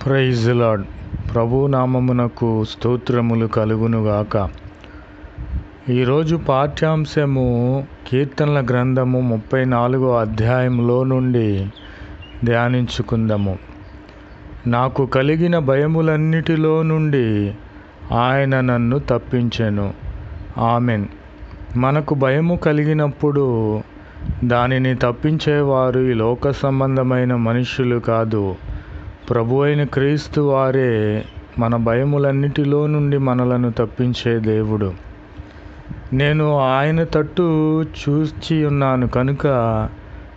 Praise the lord. ప్రభు నామమునకు స్తోత్రములు కలుగునుగాక. ఈరోజు పాఠ్యాంశము కీర్తనల గ్రంథము 34వ అధ్యాయంలో నుండి ధ్యానించుకుందాము. నాకు కలిగిన భయములన్నిటిలో నుండి ఆయన నన్ను తప్పించెను. ఆమెన్. మనకు భయము కలిగినప్పుడు దానిని తప్పించేవారు ఈ లోక సంబంధమైన మనుషులు కాదు, ప్రభు అయిన క్రీస్తు వారే మన భయములన్నిటిలో నుండి మనలను తప్పించే దేవుడు. నేను ఆయన తట్టు చూచి ఉన్నాను కనుక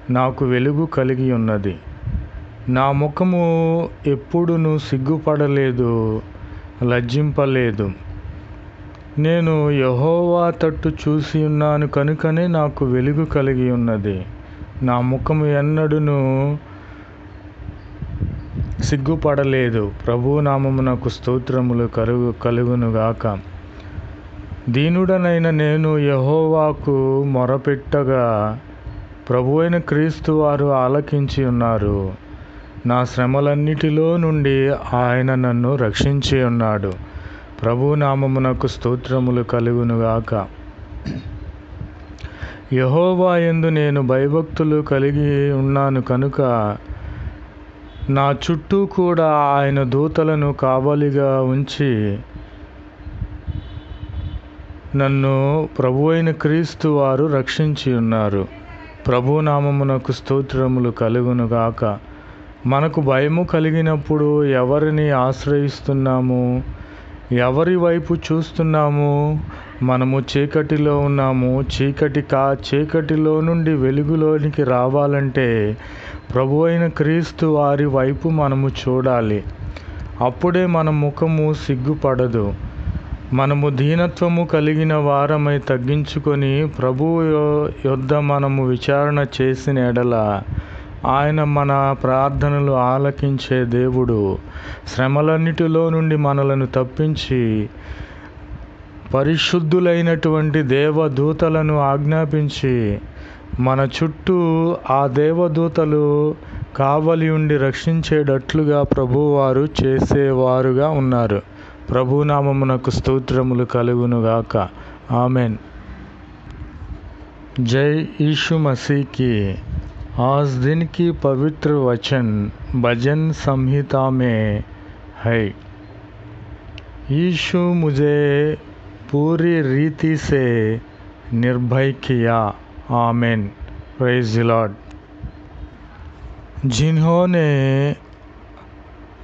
నాకు వెలుగు కలిగి ఉన్నది. నా ముఖము ఎప్పుడునూ సిగ్గుపడలేదు, లజ్జింపలేదు. నేను యెహోవా తట్టు చూసి ఉన్నాను కనుకనే నాకు వెలుగు కలిగి ఉన్నది. నా ముఖము ఎన్నడూను సిగ్గుపడలేదు. ప్రభు నామమునకు స్తోత్రములు కలుగునుగాక. దీనుడనైన నేను యెహోవాకు మొరపెట్టగా ప్రభు అయిన క్రీస్తు వారు ఆలకించి ఉన్నారు. నా శ్రమలన్నిటిలో నుండి ఆయన నన్ను రక్షించి ఉన్నాడు. ప్రభు నామమునకు స్తోత్రములు కలుగునుగాక. యెహోవా యందు నేను భయభక్తులు కలిగి ఉన్నాను కనుక నా చుట్టూ కూడా ఆయన దూతలను కావలిగా ఉంచి నన్ను ప్రభు అయిన క్రీస్తు వారు రక్షించి ఉన్నారు. ప్రభు నామమునకు స్తోత్రములు కలుగునుగాక. మనకు భయము కలిగినప్పుడు ఎవరిని ఆశ్రయిస్తున్నాము? ఎవరి వైపు చూస్తున్నాము? మనము చీకటిలో ఉన్నాము. చీకటిలో నుండి వెలుగులోనికి రావాలంటే ప్రభు అయిన క్రీస్తు వారి వైపు మనము చూడాలి. అప్పుడే మన ముఖము సిగ్గుపడదు. మనము దీనత్వము కలిగిన వారమై తగ్గించుకొని ప్రభువు యొద్ద మనము విచారణ చేసిన ఎడల ఆయన మన ప్రార్థనలు ఆలకించే దేవుడు. శ్రమలన్నిటిలో నుండి మనలను తప్పించి పరిశుద్ధులైనటువంటి దేవదూతలను ఆజ్ఞాపించి మన చుట్టూ ఆ దేవదూతలు కావలి ఉండి రక్షించేటట్లుగా ప్రభువారు చేసేవారుగా ఉన్నారు. ప్రభు నామమునకు స్తోత్రములు కలుగునుగాక. ఆమెన్. जय यीशु मसीह की। आज दिन की पवित्र वचन भजन संहिता में है। यीशु मुझे पूरी रीति से निर्भय किया। आमेन। Praise the Lord. जिन्होंने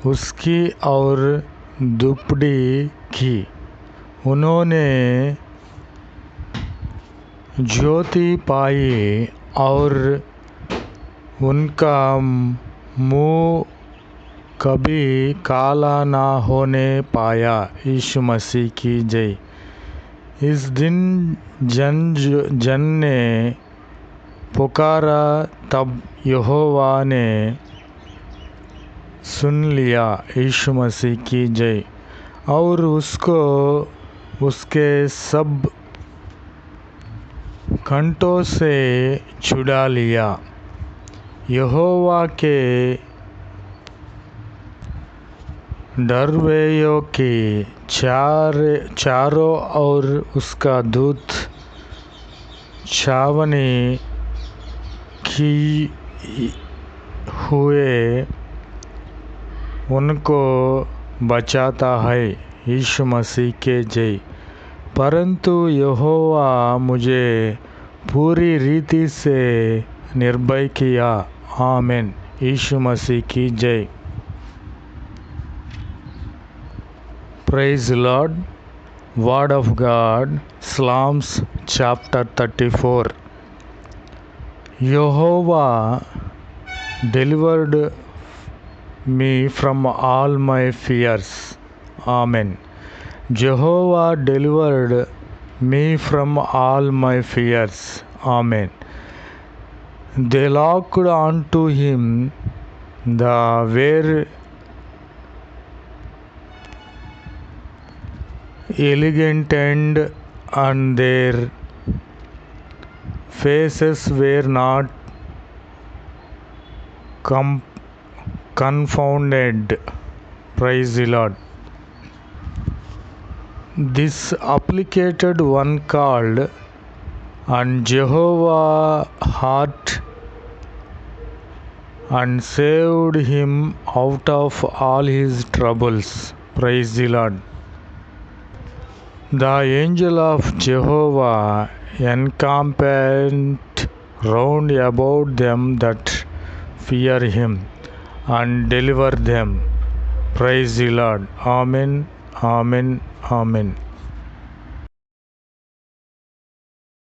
उसकी और दुपड़ी की, उन्होंने ज्योति पाई और उनका मुँह कभी काला ना होने पाया। यीशु मसीह की जय। इस दिन जन ने पुकारा, तब यहोवा ने सुन लिया। यीशु मसीह की जय। और उसको उसके सब कंटों से छुड़ा लिया। यहोवा के डरवेयों की चारों ओर उसका दूत छावनी की हुए उनको बचाता है। यीशु मसीह के जय। परंतु यहोवा मुझे पूरी रीति से निर्भय किया। आमेन। यीशु मसीह की जय। Praise the Lord. Word of God, Psalms chapter 34. Yehovah delivered me from all my fears. Amen. Jehovah delivered me from all my fears. Amen. They looked unto him the were elegant and their faces were not confounded. Praise the Lord. This applicated one called, and Jehovah heard and saved him out of all his troubles. Praise the Lord. The angel of Jehovah encampeth round about them that fear him, and deliver them. Praise the Lord. Amen. Amen. Amen.